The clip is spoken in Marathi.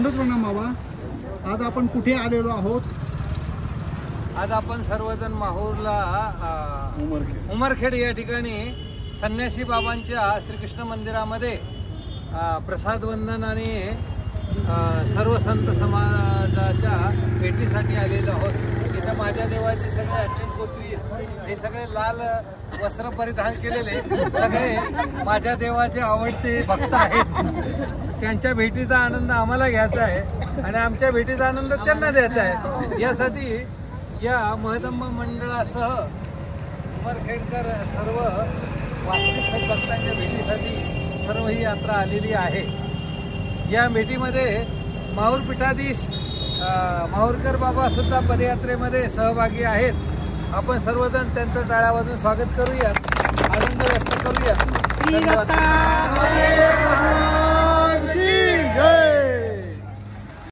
दंडोत प्रणाम बाबा. आज आपण कुठे आलेलो आहोत? आज आपण सर्वजण माहूरला उमरखेड या ठिकाणी संन्यासी बाबांच्या श्रीकृष्ण मंदिरामध्ये प्रसाद वंदन आणि सर्व संत समाजाच्या भेटीसाठी आलेलो आहोत. इथं माझ्या देवाचे सगळे अच्युत गोत्री हे सगळे लाल वस्त्र परिधान केलेले सगळे माझ्या देवाचे आवडते भक्त आहेत. त्यांच्या भेटीचा आनंद आम्हाला घ्यायचा आहे आणि आमच्या भेटीचा आनंद त्यांना द्यायचा आहे. यासाठी या महदंब मंडळासह उमरखेडकर सर्व वास्तविक भक्तांच्या भेटीसाठी सर्व ही यात्रा आलेली आहे. या भेटीमध्ये माहूर पीठाधीश माहूरकर बाबा सुद्धा पदयात्रेमध्ये सहभागी आहेत. आपण सर्वजण त्यांचं टाळ्या वाजून स्वागत करूया, आनंद व्यक्त करूया. धन्यवाद.